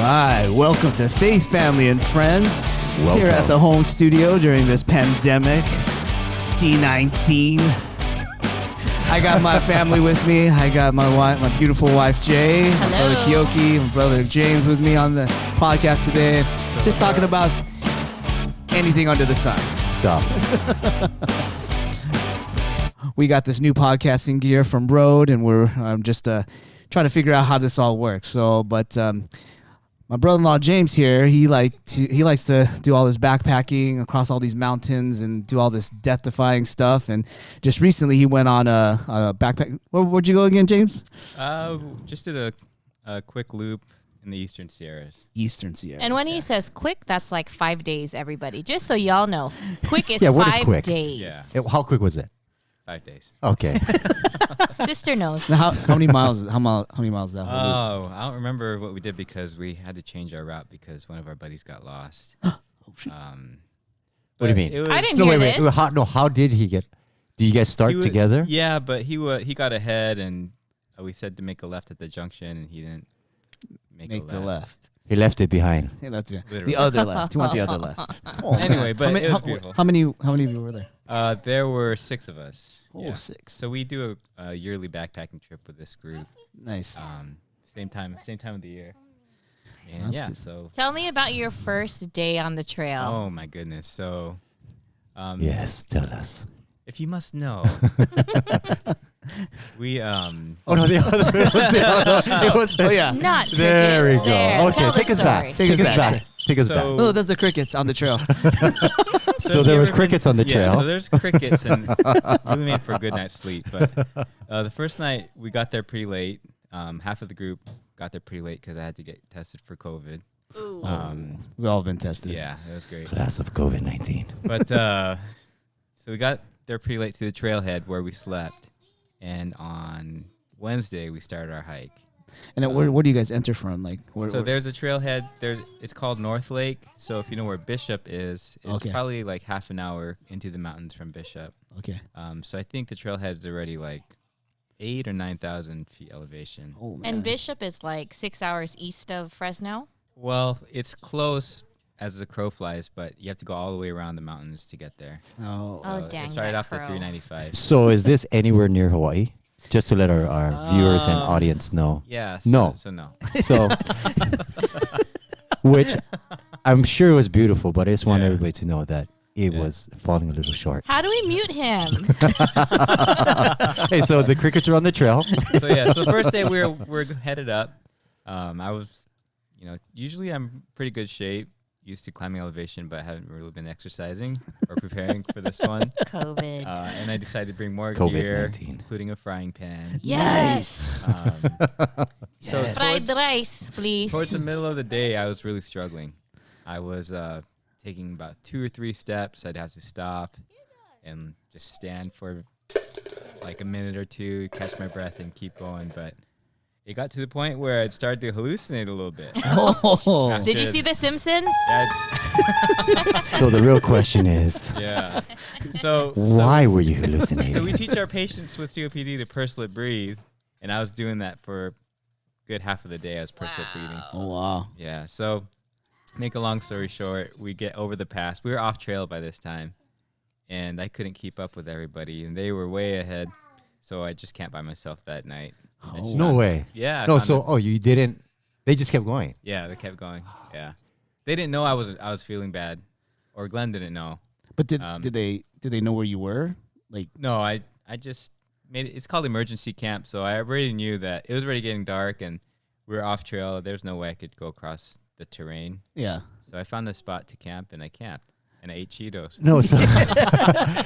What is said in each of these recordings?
right, welcome to Faith Family and Friends. Welcome. Here at the home studio during this pandemic, C19. I got my family with me. I got my wife, my beautiful wife Jay, my brother Kiyoki, my brother James with me on the podcast today. Just talking about anything under the sun. Stuff. We got this new podcasting gear from Rode, and we're just trying to figure out how this all works. So, but my brother-in-law James here, he likes to do all this backpacking across all these mountains and do all this death-defying stuff. And just recently, he went on a backpack. Where'd you go again, James? Just did a quick loop in the Eastern Sierras. Eastern Sierras. And when he says quick, that's like 5 days, everybody. Just so y'all know. Quick is what is 5 quick? days. Yeah. How quick was it? 5 days. Okay. Sister knows. Now, how many miles? How many miles is that? Oh, I don't remember what we did because we had to change our route because one of our buddies got lost. What do you mean? I didn't No, hear wait. this. How did he get? Do you guys start together? Yeah, but he got ahead and we said to make a left at the junction and he didn't make the left. He left it behind. Yeah, that's good. Literally. The other left. You want the other left. Anyway, but it was beautiful. How many of you were there? There were 6 of us. Oh, 6. So we do a yearly backpacking trip with this group. Nice. Same time of the year. And That's yeah, good. so. Tell me about your first day on the trail. Oh my goodness. So. Yes, tell us. If you must know, we Oh no, the other. It was Oh yeah. Not There we crickets. go. There, Okay, tell the take us back. story. Take us back. Take us So- back. Oh, there's the crickets on the trail. So have there you was ever crickets on the Yeah, trail. so there's crickets and really made for a good night's sleep. But the first night we got there pretty late. Half of the group got there pretty late because I had to get tested for COVID. Ooh. We've all been tested. Yeah, it was great. Class of COVID-19. But so we got there pretty late to the trailhead where we slept, and on Wednesday we started our hike. And then where do you guys enter from? Like, So there's a trailhead there. It's called North Lake. So if you know where Bishop is, it's Okay. probably like half an hour into the mountains from Bishop. Okay. So I think the trailhead is already like 8,000 or 9,000 feet elevation. Oh, man. And Bishop is like 6 hours east of Fresno. Well, it's close as the crow flies, but you have to go all the way around the mountains to get there. Oh. Oh, So dang It started that off at crow. 395. So is this anywhere near Hawaii? Just to let our viewers and audience know. Yeah. No. So no. So, which I'm sure it was beautiful, but I just want Yeah. everybody to know that it Yeah. was falling a little short. How do we mute him? Hey, so the crickets are on the trail. So yeah. So first day we're headed up. I was, usually I'm in pretty good shape. Used to climbing elevation, but I haven't really been exercising or preparing for this one. COVID. And I decided to bring more gear, COVID-19. including a frying pan. Yes. So Yes. Fried rice, please. towards the middle of the day, I was really struggling. I was taking about 2 or 3 steps. I'd have to stop and just stand for like a minute or two, catch my breath, and keep going. But it got to the point where I'd started to hallucinate a little bit. Oh. Did you see The Simpsons? So the real question is, Yeah. So why were you So hallucinating? we teach our patients with COPD to purse lip breathe, and I was doing that for a good half of the day. I was purse lip breathing. Oh wow. Yeah. So, make a long story short, we get over the pass. We were off trail by this time, and I couldn't keep up with everybody, and they were way ahead. So I just camped by myself that night. I just No found- way. Yeah. I No, found so it. you didn't. They just kept going. Yeah, they kept going. Yeah. They didn't know I was feeling bad, or Glenn didn't know. But did Um, they know where you were? Like, No, I just made it. It's called emergency camp, so I already knew that it was already getting dark and we were off trail. There's no way I could go across the terrain, yeah. so I found a spot to camp and I camped and I ate Cheetos. No, so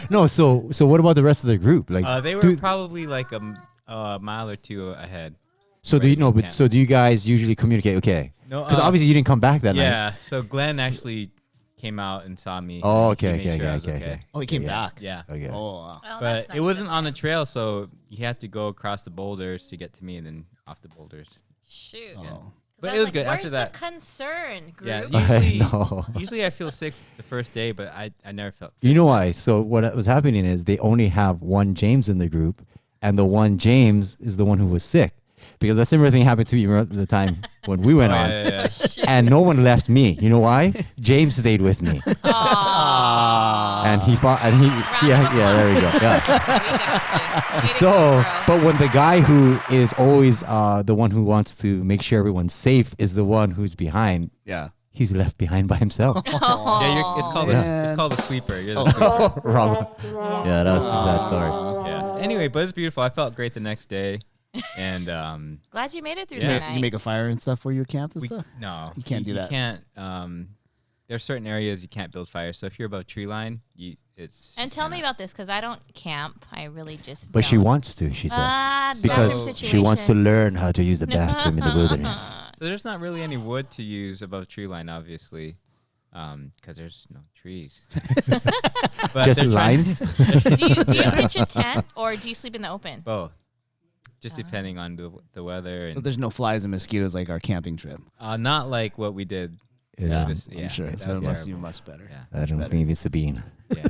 no, so what about the rest of the group? Like, They were do- probably like a mile or two ahead. so do you know? But camp. so do you guys usually communicate? Okay, No, because obviously you didn't come back that night. yeah. So Glenn actually came out and saw me. Oh, and he okay, made okay, sure I okay, was okay. Oh, he came Yeah. back. Yeah. Okay. Oh. Wow. Well, But that's it nice wasn't of on him. the trail, so you had to go across the boulders to get to me and then off the boulders. Shoot. Oh. But I it was like, good. Where's After that, the concern, group? yeah, I usually, know. usually I feel sick the first day, but I never felt. You know why? So what was happening is they only have one James in the group, and the one James is the one who was sick. because a similar thing happened to me the time when we went on, yeah. and no one left me. You know why? James stayed with me, and he fought, and yeah, there we go. Yeah. So, but when the guy who is always the one who wants to make sure everyone's safe is the one who's behind, Yeah. he's left behind by himself. It's called it's called a sweeper. You're the sweeper. Wrong. Yeah, that's a sad story. Yeah. Anyway, but it's beautiful. I felt great the next day, and Glad you made it through Yeah. the night. You make a fire and stuff where you camped and stuff? no, You can't do that. You can't. There are certain areas you can't build fire. So if you're above tree line, it's. And tell me about this, because I don't camp. I really just But she don't. wants to, she says, bathroom because she wants to situation. learn how to use the bathroom in the wilderness. So there's not really any wood to use above tree line, obviously, because there's no trees. But Just they're trying- lines. Do you pitch a tent or do you sleep in the open? Both, just depending on the weather But and there's no flies and mosquitoes like our camping trip. not like what we did. Yeah. I'm sure. that So was it must be terrible. much better. Yeah. I don't think it's Sabine. Yeah,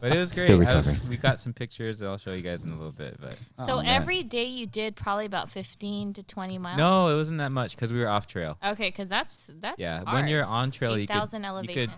but it was great. Still recovering. We got some pictures that I'll show you guys in a little bit. But So Oh, man. every day you did probably about 15 to 20 miles? no, it wasn't that much because we were off trail. Okay, because that's Yeah, hard. when you're on trail, you could. 8,000 elevation.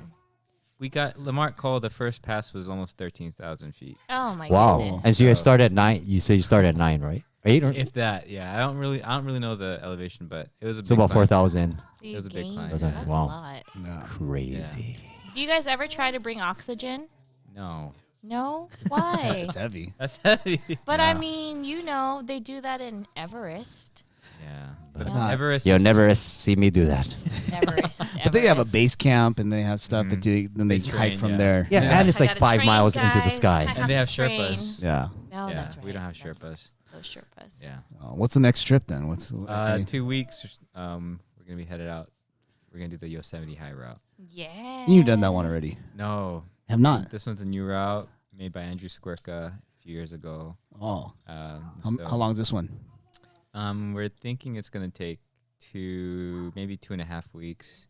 We got Lamarck Cole. The first pass was almost 13,000 feet. Oh my Wow. goodness. And so you guys So- start at 9. You say you start at 9, right? 8 or If that, yeah. I don't really know the elevation, but it was a so big about climb. 4,000. So you it was a big gained- climb. That's That's like, a wow. lot. Yeah. Crazy. Do you guys ever try to bring oxygen? No, No? Why? It's heavy. that's heavy. But I Yeah. mean, they do that in Everest. Yeah, But but not- Everest. You'll is- never see me do that. Everest. But they have a Everest. base camp and they have stuff that Mhm. then they They hike train, from yeah. there. Yeah, Yeah. and it's I like gotta 5 train, miles into the guys. sky. I And they have to train. Sherpas. Yeah. Oh, yeah, that's right. we don't have That's Sherpas. Those Sherpas. Yeah. What's the next trip then? What's 2 weeks. We're gonna be headed out. We're gonna do the Yosemite High route. Yeah. You've done that one already. No, Have not. this one's a new route made by Andrew Squirka a few years ago. Oh. So, How long is this one? We're thinking it's gonna take maybe 2.5 weeks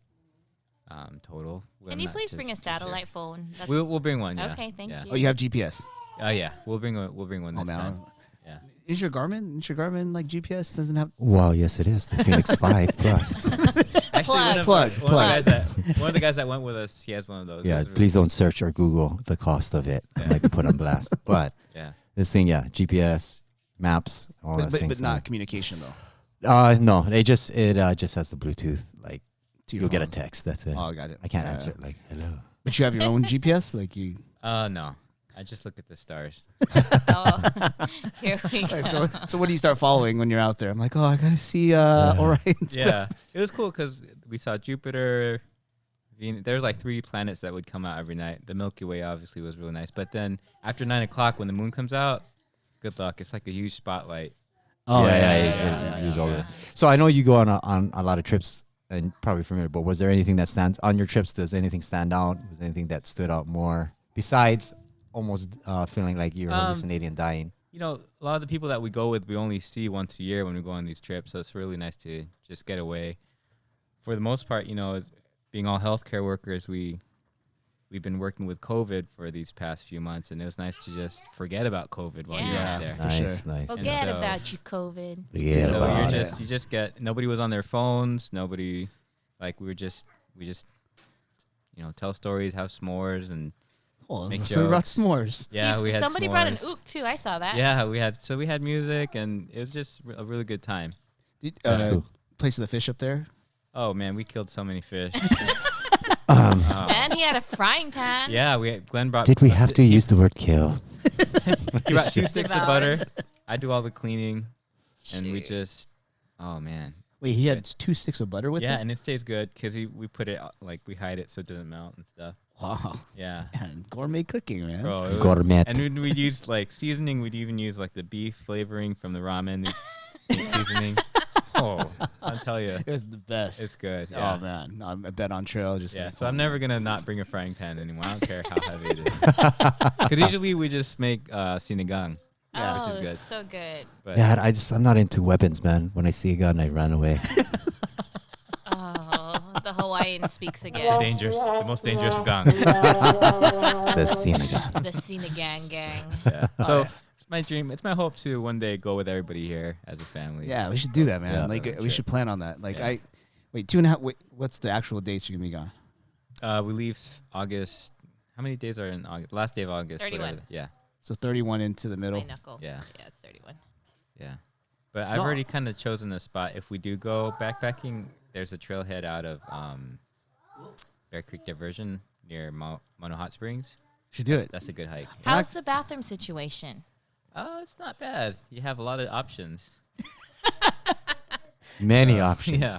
total. Can you please bring a satellite phone? That's We'll bring one. Yeah. Okay, thank yeah. you. Oh, you have GPS. Yeah, we'll bring one Oh this man. time. Yeah. Is your Garmin like GPS doesn't have? Wow, yes, it is. The Phoenix 5 Plus. Actually, Plug. one of the guys that went with us, he has one of those. Yeah, Those are please don't search or Google the cost of it. I might be put on blast. But Yeah. this thing, yeah, GPS, maps, all But, those but, things. but not communication though. No, it just has the Bluetooth. Like To your you'll get a phone. text. That's it. Oh, got it. I can't Yeah. answer it. Like hello. But you have your own GPS, like you. No, I just look at the stars. Oh, here we go. Okay, so what do you start following when you're out there? I'm like, oh, I gotta see Orion's. Yeah, it was cool because we saw Jupiter. Venus. There's like 3 planets that would come out every night. The Milky Way obviously was really nice, but then after 9 o'clock when the moon comes out, good luck. It's like a huge spotlight. Oh Use all of it. So I know you go on a lot of trips and probably familiar, but was there anything that stands on your trips? Does anything stand out? Was there anything that stood out more besides almost feeling like you're hallucinating and dying? You know, a lot of the people that we go with, we only see once a year when we go on these trips. So it's really nice to just get away. For the most part, it's, being all healthcare workers, we've been working with COVID for these past few months, and it was nice to just forget about COVID while you're Yeah. out there. For Nice, sure. nice. Forget so- about you, COVID. Yeah, So about you it. just get, nobody was on their phones. Nobody, like we just tell stories, have s'mores, and Oh, Make so we brought jokes. s'mores. yeah, we had Somebody s'mores. brought an ook too. I saw that. Yeah, we had music, and it was just a really good time. That's cool. Place of the fish up there. Oh man, we killed so many fish. And he had a frying pan. Yeah, Glenn brought. Did we have to use the word kill? He brought 2 sticks of Devoured. butter. I do all the cleaning, and we just. Oh man. Wait, he had 2 sticks of butter with Yeah, it. and it stays good because we put it like we hide it so it doesn't melt and stuff. Wow, Yeah. man, gourmet cooking, man. Bro, it was- Gourmet. And we'd use like seasoning. We'd even use like the beef flavoring from the ramen meat seasoning. Oh, I'll tell you, It was the best. it's good. Yeah. Oh man, no, I bet on trail just. Yeah, like, so oh, I'm never gonna not bring a frying pan anymore. I don't care how heavy it is. Because usually we just make sinigang, Oh, which is good. so good. But Yeah, I'm not into weapons, man. When I see a gun, I run away. Oh, the Hawaiian speaks it's again. the most dangerous gang. The scene again. The Sinagang gang. Yeah. So my dream. It's my hope to one day go with everybody here as a family. Yeah, we should do that, man. Yeah. Like we should plan on that. Like Yeah. wait 2.5. Wait, what's the actual dates you're gonna be gone? We leave August. How many days are in August? Last day of August. 31. Whatever. Yeah. So 31 into the middle. My knuckle. Yeah. Yeah, it's 31. Yeah. But I've already kind of chosen a spot. If we do go backpacking, there's a trailhead out of Bear Creek Diversion near Mono Hot Springs. Should do it. That's a good hike. How's the bathroom situation? It's not bad. You have a lot of options. Many options. Yeah.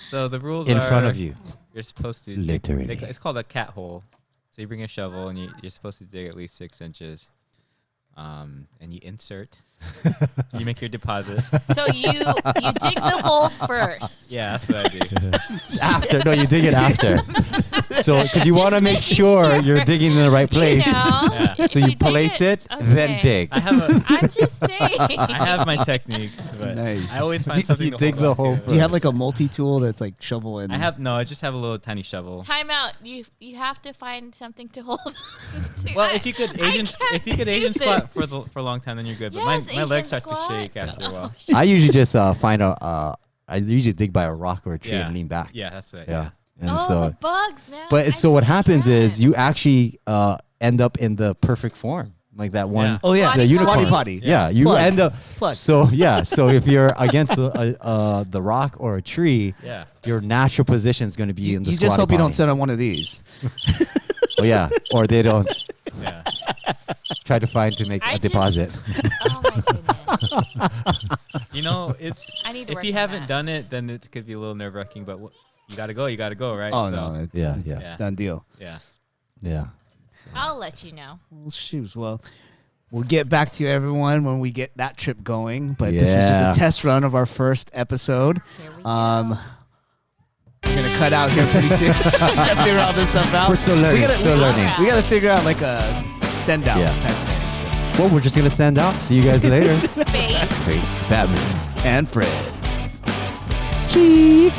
So the rules In are front of you. You're supposed to Literally. It's called a cat hole. So you bring a shovel and you're supposed to dig at least 6 inches. And you insert. You make your deposit. So you dig the hole first. Yeah, that's what I do. After. No, you dig it after. So, because you want to make sure you're digging in the right place. You know? Yeah. So you dig place it, then Okay. dig. I have I'm just saying. I have my techniques, but Nice. I always find Do something you to dig hold the on hole to. Do you have like a multi-tool that's like shovel and? I just have a little tiny shovel. Time out. You have to find something to hold on to. Well, if you could Asian do squat this. for a long time, then you're good. But Yes, my Asian legs start squat. to shake after a while. I usually just find a. I usually dig by a rock or a tree Yeah. and lean back. Yeah, that's right. Yeah. And Oh, so, the bugs, man. but I so what happens is can't. you actually end up in the perfect form, like that one. Yeah. Oh yeah, Squatty the unicorn potty? potty. Yeah, you Plug. end up. Plug. So yeah, so if you're against the rock or a tree, Yeah. your natural position is going to be in the. You just squatty hope you don't potty. sit on one of these. Oh yeah, or they don't Yeah. try to find to make I a just- deposit. Oh my goodness. You know, it's I need to if work you on haven't that. done it, then it could be a little nerve wracking. But you gotta go, right? Oh So, no, it's, Yeah, it's yeah. a done deal. Yeah. Yeah. I'll let you know. Well, shoes. Well, we'll get back to you, everyone, when we get that trip going. But this is just Yeah. a test run of our first episode. Here we We're gonna cut out here pretty soon. Gotta figure all this stuff out. We're still learning. Still learning. We gotta figure out like a send out Yeah. type thing. So. Well, we're just gonna send out. See you guys later. go. Faith. Great. Batman. And friends. Cheek.